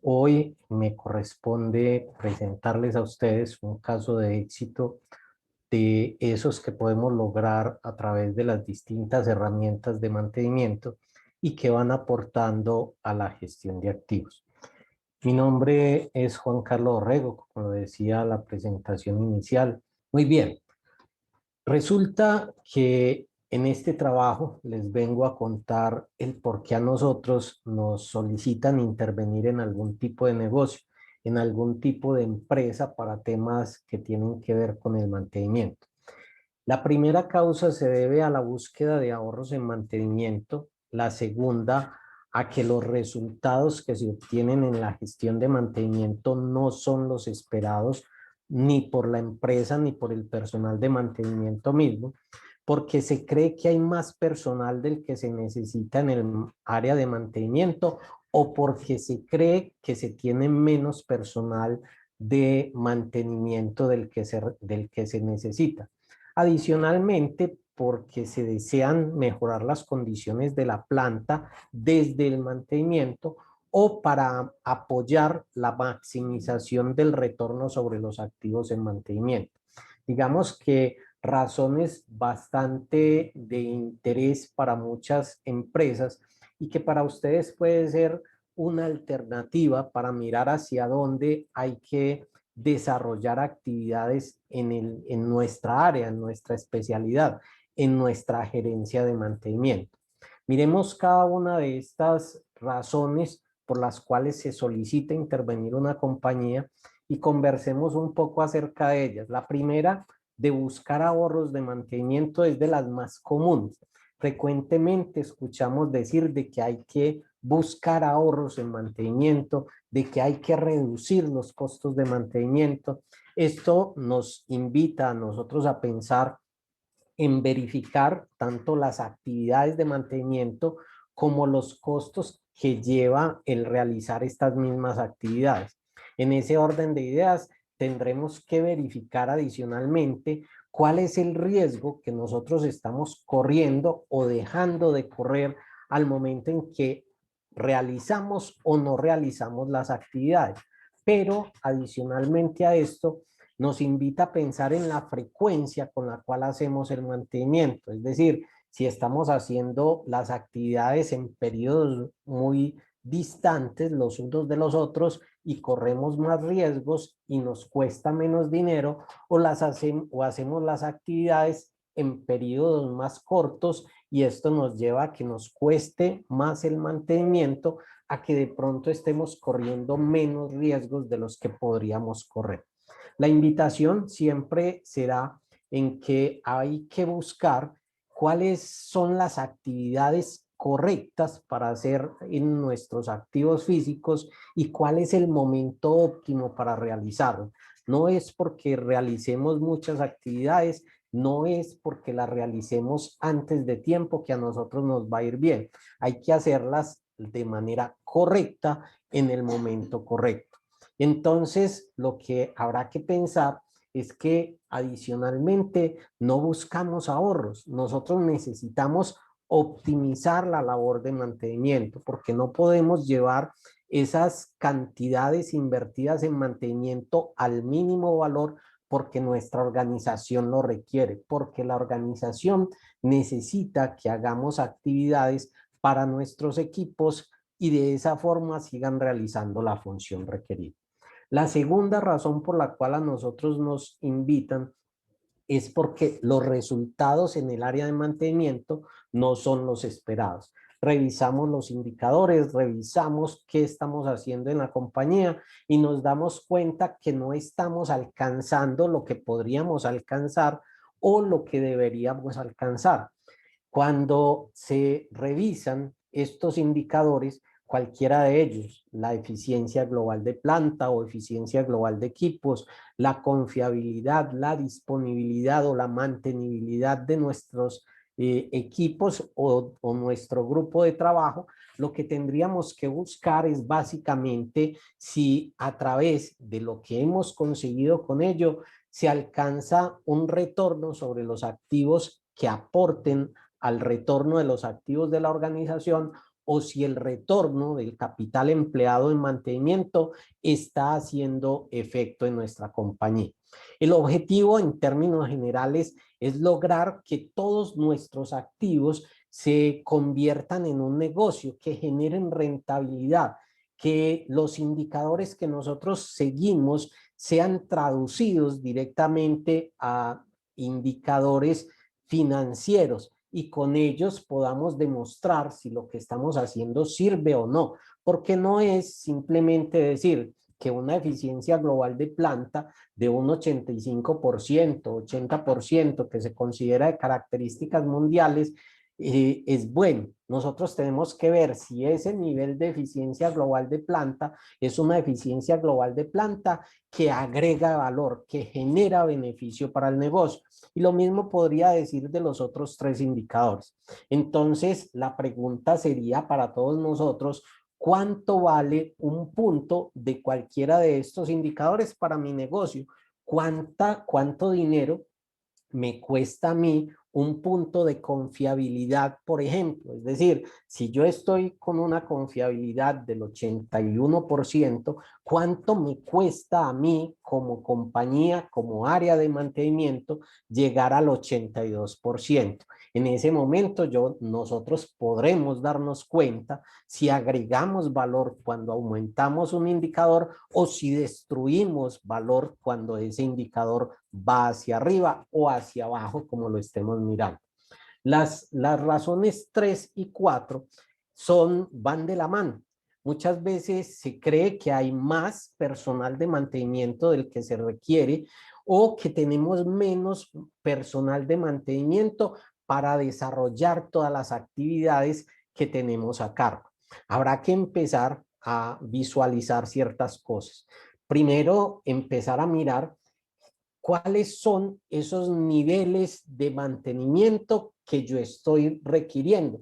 Hoy me corresponde presentarles a ustedes un caso de éxito de esos que podemos lograr a través de las distintas herramientas de mantenimiento y que van aportando a la gestión de activos. Mi nombre es Juan Carlos Orrego, como decía la presentación inicial. Muy bien, resulta que en este trabajo les vengo a contar el por qué a nosotros nos solicitan intervenir en algún tipo de negocio, en algún tipo de empresa para temas que tienen que ver con el mantenimiento. La primera causa se debe a la búsqueda de ahorros en mantenimiento. La segunda, a que los resultados que se obtienen en la gestión de mantenimiento no son los esperados ni por la empresa ni por el personal de mantenimiento mismo, porque se cree que hay más personal del que se necesita en el área de mantenimiento o porque se cree que se tiene menos personal de mantenimiento del que se necesita. Adicionalmente, porque se desean mejorar las condiciones de la planta desde el mantenimiento o para apoyar la maximización del retorno sobre los activos en mantenimiento. Digamos que razones bastante de interés para muchas empresas y que para ustedes puede ser una alternativa para mirar hacia dónde hay que desarrollar actividades en nuestra área, en nuestra especialidad, en nuestra gerencia de mantenimiento. Miremos cada una de estas razones por las cuales se solicita intervenir una compañía y conversemos un poco acerca de ellas. La primera, de buscar ahorros de mantenimiento, es de las más comunes. Frecuentemente escuchamos decir de que hay que buscar ahorros en mantenimiento, de que hay que reducir los costos de mantenimiento. Esto nos invita a nosotros a pensar en verificar tanto las actividades de mantenimiento como los costos que lleva el realizar estas mismas actividades. En ese orden de ideas, tendremos que verificar adicionalmente cuál es el riesgo que nosotros estamos corriendo o dejando de correr al momento en que realizamos o no realizamos las actividades. Pero adicionalmente a esto, nos invita a pensar en la frecuencia con la cual hacemos el mantenimiento. Es decir, si estamos haciendo las actividades en periodos muy distantes los unos de los otros y corremos más riesgos y nos cuesta menos dinero, o hacemos las actividades en periodos más cortos y esto nos lleva a que nos cueste más el mantenimiento, a que de pronto estemos corriendo menos riesgos de los que podríamos correr. La invitación siempre será en que hay que buscar cuáles son las actividades correctas para hacer en nuestros activos físicos y cuál es el momento óptimo para realizarlo. No es porque realicemos muchas actividades, no es porque las realicemos antes de tiempo que a nosotros nos va a ir bien. Hay que hacerlas de manera correcta en el momento correcto. Entonces, lo que habrá que pensar es que adicionalmente no buscamos ahorros. Nosotros necesitamos optimizar la labor de mantenimiento porque no podemos llevar esas cantidades invertidas en mantenimiento al mínimo valor porque nuestra organización lo requiere, porque la organización necesita que hagamos actividades para nuestros equipos y de esa forma sigan realizando la función requerida. La segunda razón por la cual a nosotros nos invitan es porque los resultados en el área de mantenimiento no son los esperados. Revisamos los indicadores, revisamos qué estamos haciendo en la compañía y nos damos cuenta que no estamos alcanzando lo que podríamos alcanzar o lo que deberíamos alcanzar. Cuando se revisan estos indicadores, cualquiera de ellos, la eficiencia global de planta o eficiencia global de equipos, la confiabilidad, la disponibilidad o la mantenibilidad de nuestros equipos o nuestro grupo de trabajo, lo que tendríamos que buscar es básicamente si a través de lo que hemos conseguido con ello se alcanza un retorno sobre los activos que aporten al retorno de los activos de la organización o si el retorno del capital empleado en mantenimiento está haciendo efecto en nuestra compañía. El objetivo en términos generales es lograr que todos nuestros activos se conviertan en un negocio, que generen rentabilidad, que los indicadores que nosotros seguimos sean traducidos directamente a indicadores financieros y con ellos podamos demostrar si lo que estamos haciendo sirve o no, porque no es simplemente decir que una eficiencia global de planta de un 85%, 80% que se considera de características mundiales es bueno. Nosotros tenemos que ver si ese nivel de eficiencia global de planta es una eficiencia global de planta que agrega valor, que genera beneficio para el negocio. Y lo mismo podría decir de los otros tres indicadores. Entonces, la pregunta sería para todos nosotros, ¿cuánto vale un punto de cualquiera de estos indicadores para mi negocio? ¿Cuánto dinero me cuesta a mí un punto de confiabilidad, por ejemplo? Es decir, si yo estoy con una confiabilidad del 81%, ¿cuánto me cuesta a mí como compañía, como área de mantenimiento, llegar al 82%? En ese momento nosotros podremos darnos cuenta si agregamos valor cuando aumentamos un indicador o si destruimos valor cuando ese indicador va hacia arriba o hacia abajo, como lo estemos mirando. Las razones 3 y 4 van de la mano. Muchas veces se cree que hay más personal de mantenimiento del que se requiere o que tenemos menos personal de mantenimiento para desarrollar todas las actividades que tenemos a cargo. Habrá que empezar a visualizar ciertas cosas. Primero, empezar a mirar cuáles son esos niveles de mantenimiento que yo estoy requiriendo.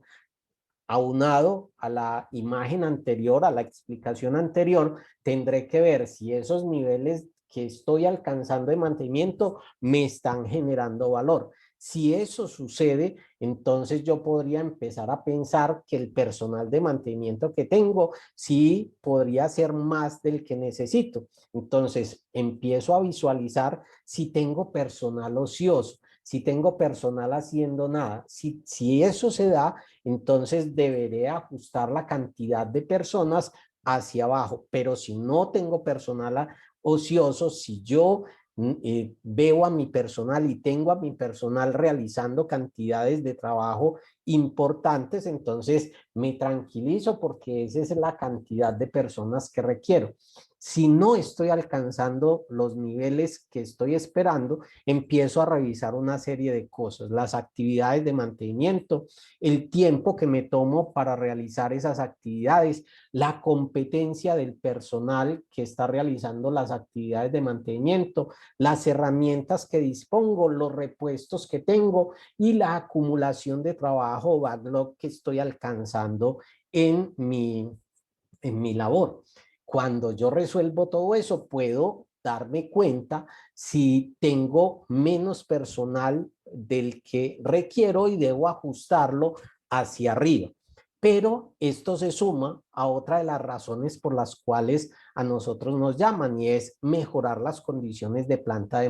Aunado a la imagen anterior, a la explicación anterior, tendré que ver si esos niveles que estoy alcanzando de mantenimiento me están generando valor. Si eso sucede, entonces yo podría empezar a pensar que el personal de mantenimiento que tengo sí podría ser más del que necesito. Entonces empiezo a visualizar si tengo personal ocioso, si tengo personal haciendo nada. Si eso se da, entonces deberé ajustar la cantidad de personas hacia abajo. Pero si no tengo personal ocioso, si yo veo a mi personal y tengo a mi personal realizando cantidades de trabajo importantes, entonces me tranquilizo porque esa es la cantidad de personas que requiero. Si no estoy alcanzando los niveles que estoy esperando, empiezo a revisar una serie de cosas, las actividades de mantenimiento, el tiempo que me tomo para realizar esas actividades, la competencia del personal que está realizando las actividades de mantenimiento, las herramientas que dispongo, los repuestos que tengo y la acumulación de trabajo o backlog que estoy alcanzando en mi labor. Cuando yo resuelvo todo eso, puedo darme cuenta si tengo menos personal del que requiero y debo ajustarlo hacia arriba. Pero esto se suma a otra de las razones por las cuales a nosotros nos llaman y es mejorar las condiciones de planta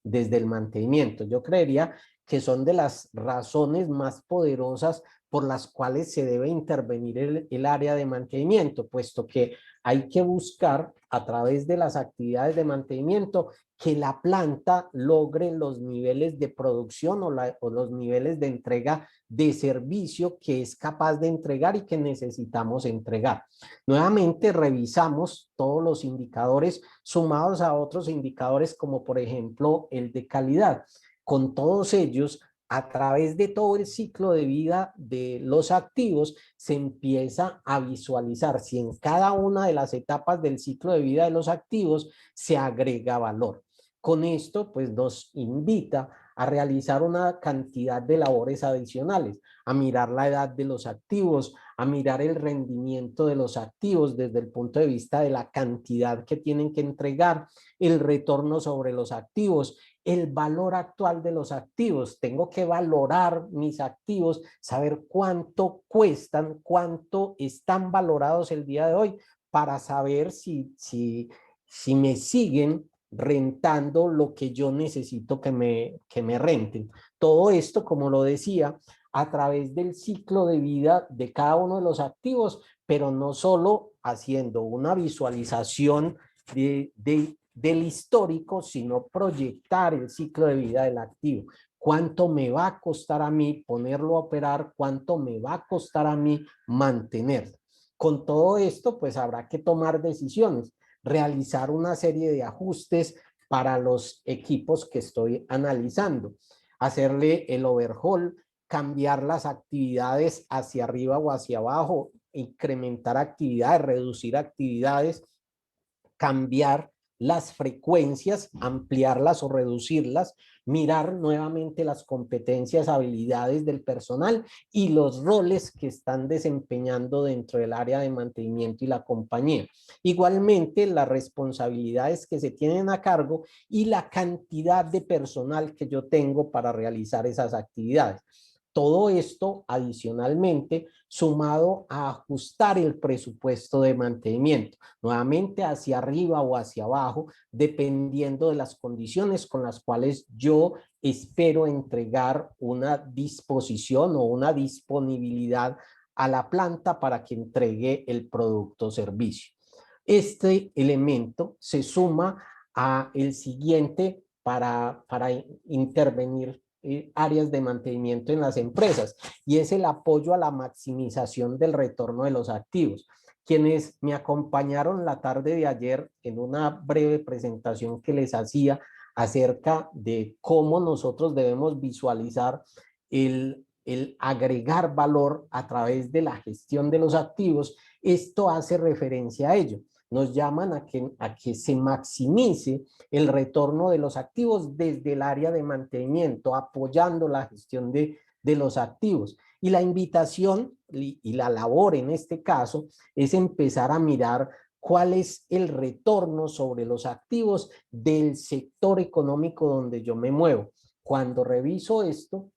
desde el mantenimiento. Yo creería que son de las razones más poderosas por las cuales se debe intervenir el área de mantenimiento, puesto que hay que buscar a través de las actividades de mantenimiento que la planta logre los niveles de producción o los niveles de entrega de servicio que es capaz de entregar y que necesitamos entregar. Nuevamente revisamos todos los indicadores sumados a otros indicadores como por ejemplo el de calidad. Con todos ellos, a través de todo el ciclo de vida de los activos, se empieza a visualizar si en cada una de las etapas del ciclo de vida de los activos se agrega valor. Con esto, pues nos invita a realizar una cantidad de labores adicionales, a mirar la edad de los activos, a mirar el rendimiento de los activos desde el punto de vista de la cantidad que tienen que entregar, el retorno sobre los activos, el valor actual de los activos. Tengo que valorar mis activos, saber cuánto cuestan, cuánto están valorados el día de hoy, para saber si me siguen rentando lo que yo necesito que me renten. Todo esto, como lo decía, a través del ciclo de vida de cada uno de los activos, pero no solo haciendo una visualización del histórico, sino proyectar el ciclo de vida del activo. ¿Cuánto me va a costar a mí ponerlo a operar? ¿Cuánto me va a costar a mí mantenerlo? Con todo esto, pues habrá que tomar decisiones, realizar una serie de ajustes para los equipos que estoy analizando, hacerle el overhaul, cambiar las actividades hacia arriba o hacia abajo, incrementar actividades, reducir actividades, cambiar las frecuencias, ampliarlas o reducirlas, mirar nuevamente las competencias, habilidades del personal y los roles que están desempeñando dentro del área de mantenimiento y la compañía. Igualmente, las responsabilidades que se tienen a cargo y la cantidad de personal que yo tengo para realizar esas actividades. Todo esto adicionalmente sumado a ajustar el presupuesto de mantenimiento, nuevamente hacia arriba o hacia abajo, dependiendo de las condiciones con las cuales yo espero entregar una disposición o una disponibilidad a la planta para que entregue el producto o servicio. Este elemento se suma a el siguiente para intervenir áreas de mantenimiento en las empresas, y es el apoyo a la maximización del retorno de los activos. Quienes me acompañaron la tarde de ayer en una breve presentación que les hacía acerca de cómo nosotros debemos visualizar el agregar valor a través de la gestión de los activos, esto hace referencia a ello. Nos llaman a que se maximice el retorno de los activos desde el área de mantenimiento, apoyando la gestión de los activos. Y la invitación y la labor en este caso es empezar a mirar cuál es el retorno sobre los activos del sector económico donde yo me muevo. Cuando reviso esto,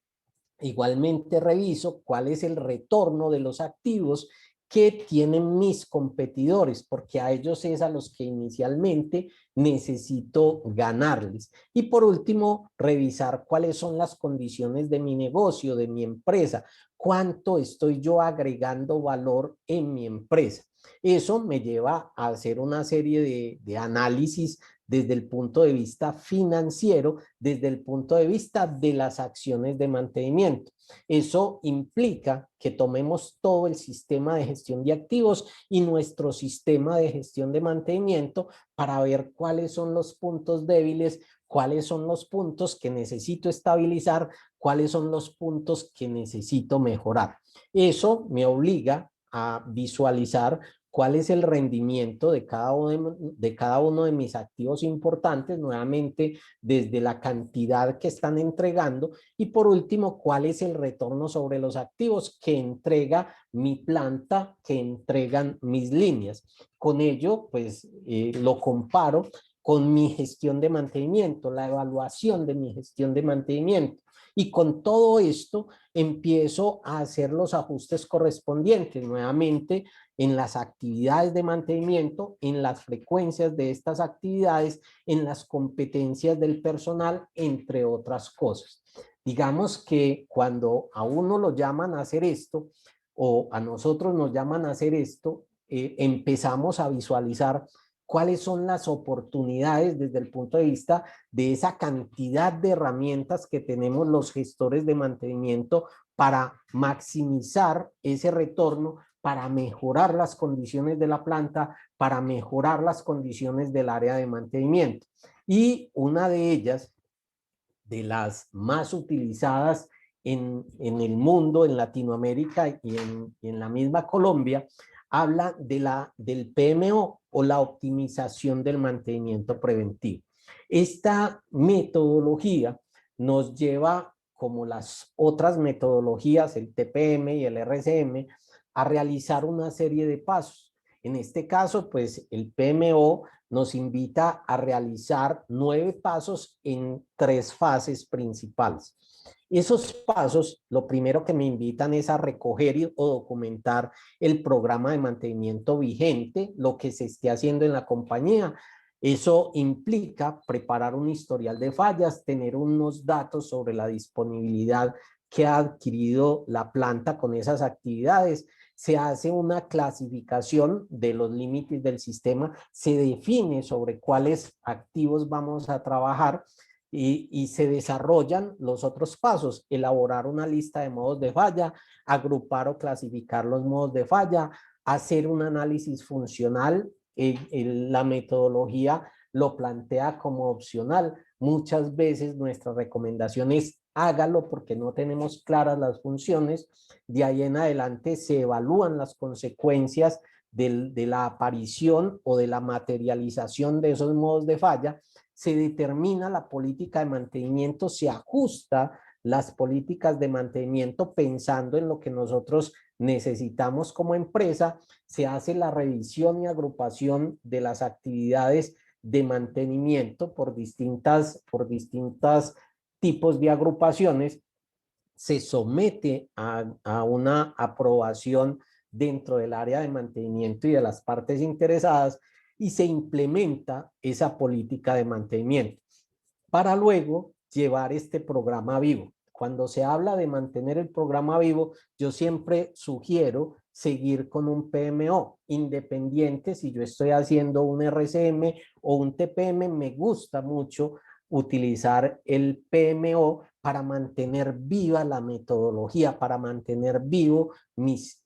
igualmente reviso cuál es el retorno de los activos que tienen mis competidores, porque a ellos es a los que inicialmente necesito ganarles. Y por último, revisar cuáles son las condiciones de mi negocio, de mi empresa, cuánto estoy yo agregando valor en mi empresa. Eso me lleva a hacer una serie de análisis desde el punto de vista financiero, desde el punto de vista de las acciones de mantenimiento. Eso implica que tomemos todo el sistema de gestión de activos y nuestro sistema de gestión de mantenimiento para ver cuáles son los puntos débiles, cuáles son los puntos que necesito estabilizar, cuáles son los puntos que necesito mejorar. Eso me obliga a visualizar cuál es el rendimiento de cada uno de mis activos importantes, nuevamente desde la cantidad que están entregando, y por último, cuál es el retorno sobre los activos que entrega mi planta, que entregan mis líneas. Con ello, pues lo comparo con mi gestión de mantenimiento, la evaluación de mi gestión de mantenimiento. Y con todo esto empiezo a hacer los ajustes correspondientes, nuevamente en las actividades de mantenimiento, en las frecuencias de estas actividades, en las competencias del personal, entre otras cosas. Digamos que cuando a uno lo llaman a hacer esto, o a nosotros nos llaman a hacer esto, empezamos a visualizar cuáles son las oportunidades desde el punto de vista de esa cantidad de herramientas que tenemos los gestores de mantenimiento para maximizar ese retorno, para mejorar las condiciones de la planta, para mejorar las condiciones del área de mantenimiento. Y una de ellas, de las más utilizadas en el mundo, en Latinoamérica y en la misma Colombia, habla del PMO o la optimización del mantenimiento preventivo. Esta metodología nos lleva, como las otras metodologías, el TPM y el RCM, a realizar una serie de pasos. En este caso, pues el PMO nos invita a realizar 9 pasos en 3 fases principales. Esos pasos, lo primero que me invitan es a recoger o documentar el programa de mantenimiento vigente, lo que se esté haciendo en la compañía. Eso implica preparar un historial de fallas, tener unos datos sobre la disponibilidad que ha adquirido la planta con esas actividades. Se hace una clasificación de los límites del sistema, se define sobre cuáles activos vamos a trabajar y se desarrollan los otros pasos, elaborar una lista de modos de falla, agrupar o clasificar los modos de falla, hacer un análisis funcional. La metodología lo plantea como opcional. Muchas veces nuestra recomendación es hágalo porque no tenemos claras las funciones. De ahí en adelante se evalúan las consecuencias de la aparición o de la materialización de esos modos de falla, se determina la política de mantenimiento, se ajusta las políticas de mantenimiento pensando en lo que nosotros necesitamos como empresa, se hace la revisión y agrupación de las actividades de mantenimiento por distintas tipos de agrupaciones, se somete a una aprobación dentro del área de mantenimiento y de las partes interesadas y se implementa esa política de mantenimiento para luego llevar este programa vivo. Cuando se habla de mantener el programa vivo, yo siempre sugiero seguir con un PMO independiente. Si yo estoy haciendo un RCM o un TPM, me gusta mucho utilizar el PMO para mantener viva la metodología, para mantener vivo mis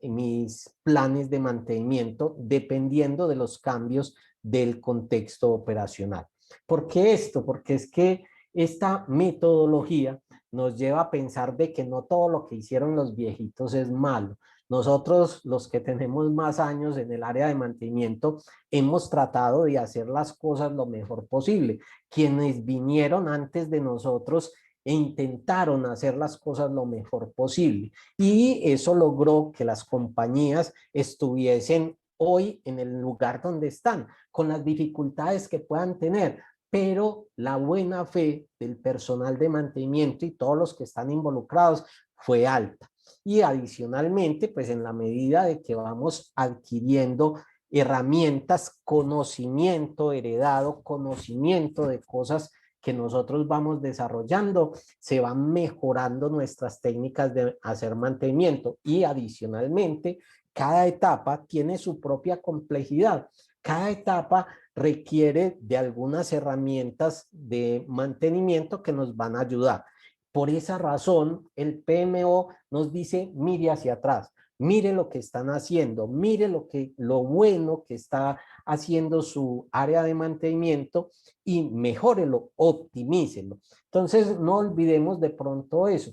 planes de mantenimiento dependiendo de los cambios del contexto operacional. ¿Por qué esto? Porque es que esta metodología nos lleva a pensar de que no todo lo que hicieron los viejitos es malo. Nosotros, los que tenemos más años en el área de mantenimiento, hemos tratado de hacer las cosas lo mejor posible. Quienes vinieron antes de nosotros e intentaron hacer las cosas lo mejor posible. Y eso logró que las compañías estuviesen hoy en el lugar donde están, con las dificultades que puedan tener, pero la buena fe del personal de mantenimiento y todos los que están involucrados fue alta. Y adicionalmente, pues en la medida de que vamos adquiriendo herramientas, conocimiento heredado, conocimiento de cosas que nosotros vamos desarrollando, se van mejorando nuestras técnicas de hacer mantenimiento y adicionalmente, cada etapa tiene su propia complejidad. Cada etapa requiere de algunas herramientas de mantenimiento que nos van a ayudar. Por esa razón, el PMO nos dice, mire hacia atrás, mire lo que están haciendo, mire lo bueno que está haciendo su área de mantenimiento y mejórelo, optimícelo. Entonces, no olvidemos de pronto eso.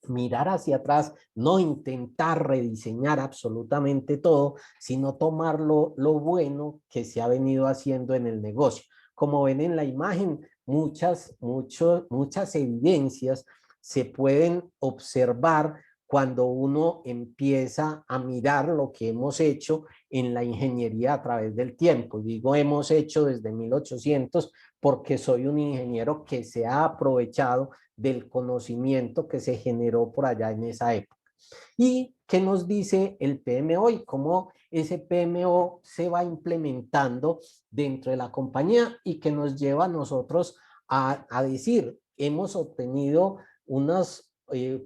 Mirar hacia atrás, no intentar rediseñar absolutamente todo, sino tomar lo bueno que se ha venido haciendo en el negocio. Como ven en la imagen, muchas evidencias se pueden observar cuando uno empieza a mirar lo que hemos hecho en la ingeniería a través del tiempo. Digo, hemos hecho desde 1800 porque soy un ingeniero que se ha aprovechado del conocimiento que se generó por allá en esa época. ¿Y qué nos dice el PMO y cómo ese PMO se va implementando dentro de la compañía y que nos lleva a nosotros a decir, hemos obtenido unos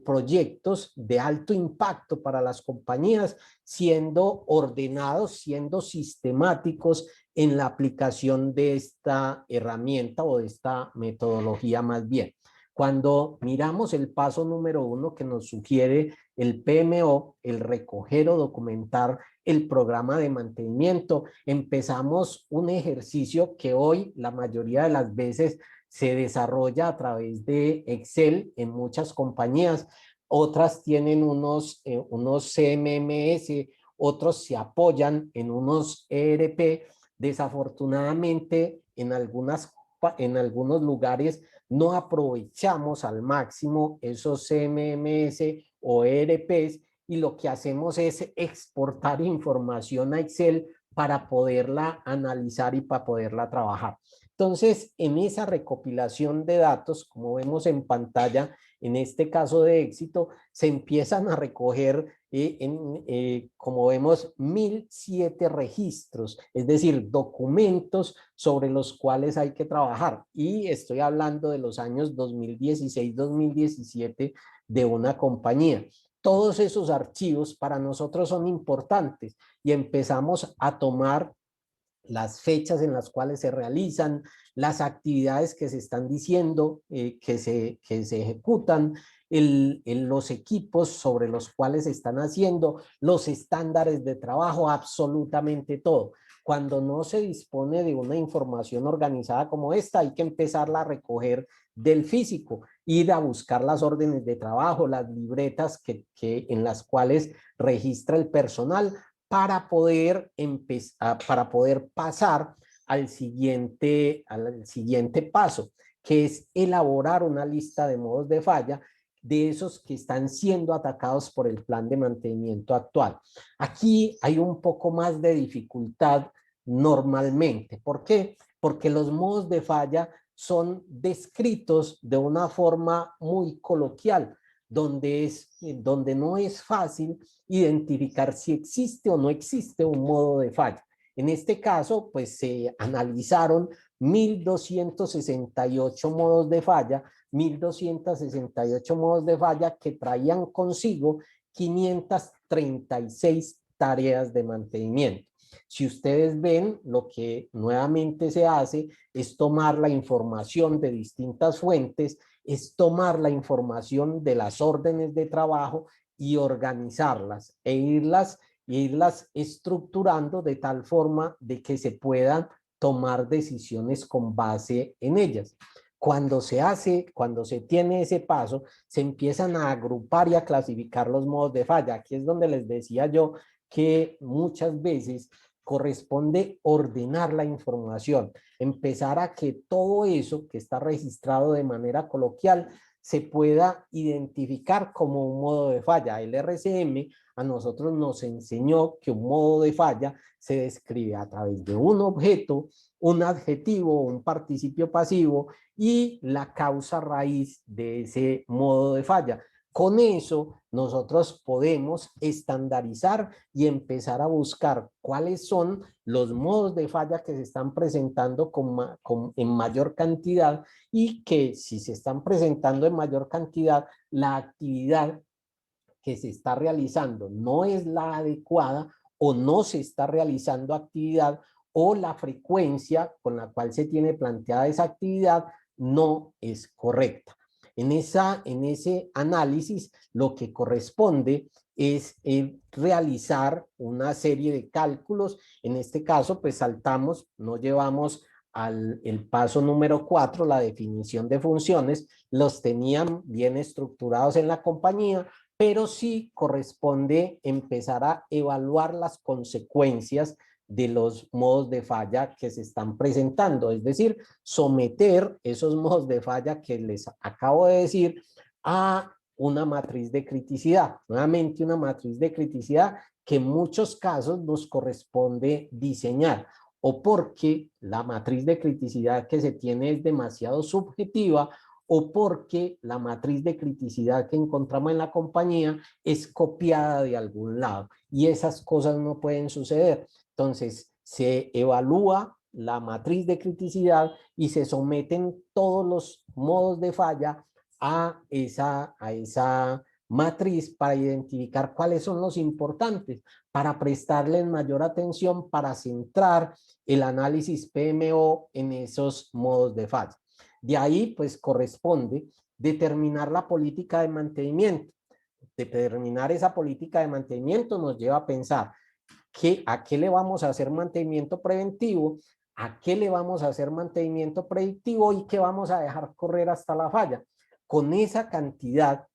proyectos de alto impacto para las compañías, siendo ordenados, siendo sistemáticos en la aplicación de esta herramienta o de esta metodología más bien? Cuando miramos el paso número 1 que nos sugiere el PMO, el recoger o documentar el programa de mantenimiento, empezamos un ejercicio que hoy la mayoría de las veces se desarrolla a través de Excel en muchas compañías. Otras tienen unos CMMS, otros se apoyan en unos ERP. Desafortunadamente, en algunos lugares no aprovechamos al máximo esos CMMS o ERPs y lo que hacemos es exportar información a Excel para poderla analizar y para poderla trabajar. Entonces, en esa recopilación de datos, como vemos en pantalla, en este caso de éxito, se empiezan a recoger, como vemos, 1007 registros, es decir, documentos sobre los cuales hay que trabajar. Y estoy hablando de los años 2016-2017 de una compañía. Todos esos archivos para nosotros son importantes y empezamos a tomar las fechas en las cuales se realizan, las actividades que se están diciendo que se ejecutan, los equipos sobre los cuales se están haciendo, los estándares de trabajo, absolutamente todo. Cuando no se dispone de una información organizada como esta, hay que empezarla a recoger del físico, ir a buscar las órdenes de trabajo, las libretas en las cuales registra el personal, para poder empezar, para poder pasar al siguiente paso, que es elaborar una lista de modos de falla de esos que están siendo atacados por el plan de mantenimiento actual. Aquí hay un poco más de dificultad normalmente. ¿Por qué? Porque los modos de falla son descritos de una forma muy coloquial, donde no es fácil identificar si existe o no existe un modo de falla. En este caso, pues se analizaron 1.268 modos de falla, 1.268 modos de falla que traían consigo 536 tareas de mantenimiento. Si ustedes ven, lo que nuevamente se hace es tomar la información de distintas fuentes, es tomar la información de las órdenes de trabajo y organizarlas e irlas estructurando de tal forma de que se puedan tomar decisiones con base en ellas. Cuando se tiene ese paso, se empiezan a agrupar y a clasificar los modos de falla. Aquí es donde les decía yo que muchas veces corresponde ordenar la información, empezar a que todo eso que está registrado de manera coloquial se pueda identificar como un modo de falla. El RCM a nosotros nos enseñó que un modo de falla se describe a través de un objeto, un adjetivo, un participio pasivo y la causa raíz de ese modo de falla. Con eso nosotros podemos estandarizar y empezar a buscar cuáles son los modos de falla que se están presentando en mayor cantidad y que si se están presentando en mayor cantidad, la actividad que se está realizando no es la adecuada o no se está realizando actividad o la frecuencia con la cual se tiene planteada esa actividad no es correcta. En ese análisis lo que corresponde es realizar una serie de cálculos. En este caso, pues saltamos, no llevamos el paso número 4, la definición de funciones, los tenían bien estructurados en la compañía, pero sí corresponde empezar a evaluar las consecuencias de los modos de falla que se están presentando, es decir, someter esos modos de falla que les acabo de decir a una matriz de criticidad, nuevamente una matriz de criticidad que en muchos casos nos corresponde diseñar, o porque la matriz de criticidad que se tiene es demasiado subjetiva, o porque la matriz de criticidad que encontramos en la compañía es copiada de algún lado y esas cosas no pueden suceder. Entonces se evalúa la matriz de criticidad y se someten todos los modos de falla a esa matriz para identificar cuáles son los importantes, para prestarles mayor atención, para centrar el análisis PMO en esos modos de falla. De ahí, pues, corresponde determinar la política de mantenimiento. Determinar esa política de mantenimiento nos lleva a pensar a qué le vamos a hacer mantenimiento preventivo, a qué le vamos a hacer mantenimiento predictivo y qué vamos a dejar correr hasta la falla. Con esa cantidad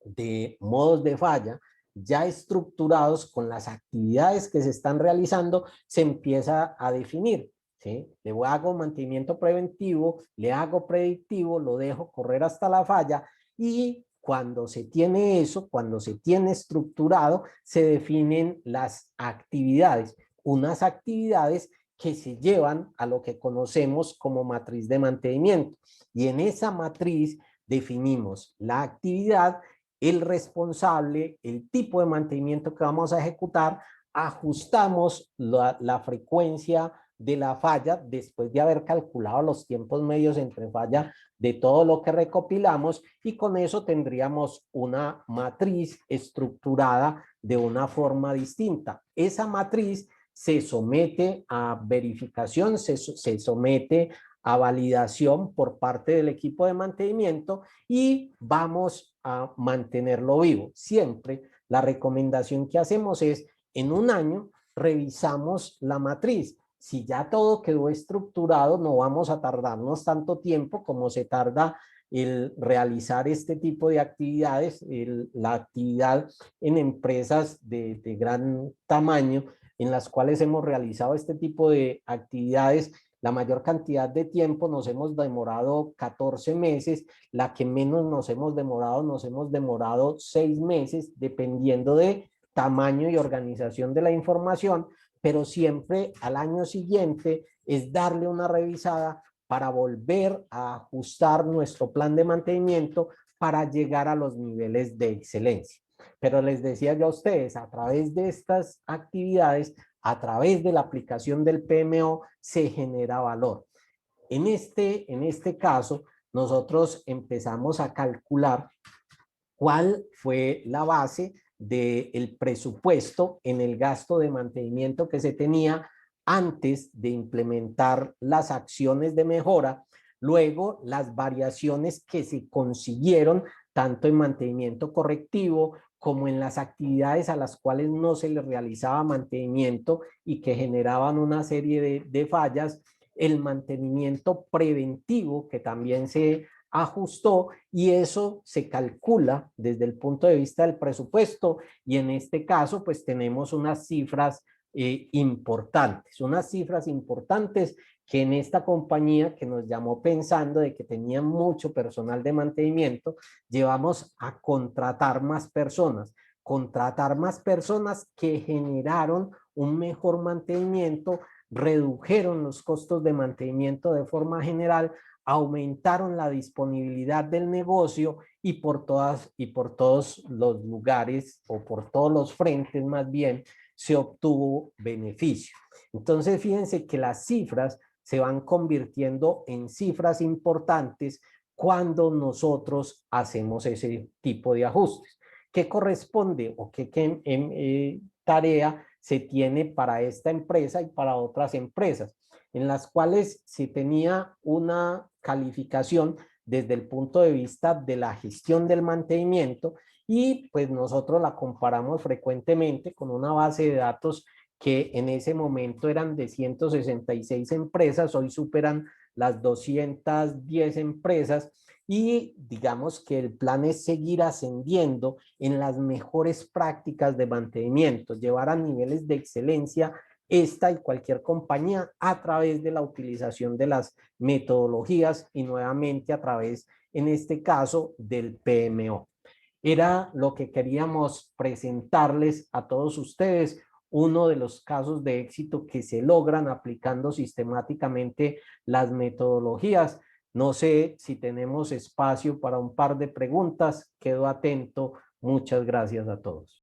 de modos de falla ya estructurados con las actividades que se están realizando, se empieza a definir. ¿Sí? Le hago mantenimiento preventivo, le hago predictivo, lo dejo correr hasta la falla y cuando se tiene eso, cuando se tiene estructurado, se definen las actividades. unas actividades que se llevan a lo que conocemos como matriz de mantenimiento. Y en esa matriz definimos la actividad, el responsable, el tipo de mantenimiento que vamos a ejecutar, ajustamos la frecuencia de la falla después de haber calculado los tiempos medios entre falla de todo lo que recopilamos, y con eso tendríamos una matriz estructurada de una forma distinta. Esa matriz se somete a verificación, se somete a validación por parte del equipo de mantenimiento y vamos a mantenerlo vivo. Siempre la recomendación que hacemos es, en un año revisamos la matriz. Si ya todo quedó estructurado, no vamos a tardarnos tanto tiempo como se tarda el realizar este tipo de actividades. La actividad en empresas de gran tamaño en las cuales hemos realizado este tipo de actividades, la mayor cantidad de tiempo nos hemos demorado 14 meses, la que menos nos hemos demorado 6 meses, dependiendo de tamaño y organización de la información, pero siempre al año siguiente es darle una revisada para volver a ajustar nuestro plan de mantenimiento para llegar a los niveles de excelencia. Pero les decía yo a ustedes, a través de estas actividades, a través de la aplicación del PMO, se genera valor. En este caso, nosotros empezamos a calcular cuál fue la base del presupuesto en el gasto de mantenimiento que se tenía antes de implementar las acciones de mejora, luego las variaciones que se consiguieron tanto en mantenimiento correctivo como en las actividades a las cuales no se le realizaba mantenimiento y que generaban una serie de fallas, el mantenimiento preventivo que también se ajustó, y eso se calcula desde el punto de vista del presupuesto, y en este caso pues tenemos unas cifras importantes que en esta compañía que nos llamó pensando de que tenía mucho personal de mantenimiento, llevamos a contratar más personas que generaron un mejor mantenimiento, redujeron los costos de mantenimiento de forma general, aumentaron la disponibilidad del negocio y por todos los lugares o por todos los frentes más bien se obtuvo beneficio. Entonces fíjense que las cifras se van convirtiendo en cifras importantes cuando nosotros hacemos ese tipo de ajustes. ¿Qué corresponde o qué tarea se tiene para esta empresa y para otras empresas, en las cuales se tenía una calificación desde el punto de vista de la gestión del mantenimiento, y pues nosotros la comparamos frecuentemente con una base de datos que en ese momento eran de 166 empresas, hoy superan las 210 empresas, y digamos que el plan es seguir ascendiendo en las mejores prácticas de mantenimiento, llevar a niveles de excelencia esta y cualquier compañía a través de la utilización de las metodologías y nuevamente a través, en este caso, del PMO. Era lo que queríamos presentarles a todos ustedes, uno de los casos de éxito que se logran aplicando sistemáticamente las metodologías. No sé si tenemos espacio para un par de preguntas. Quedo atento. Muchas gracias a todos.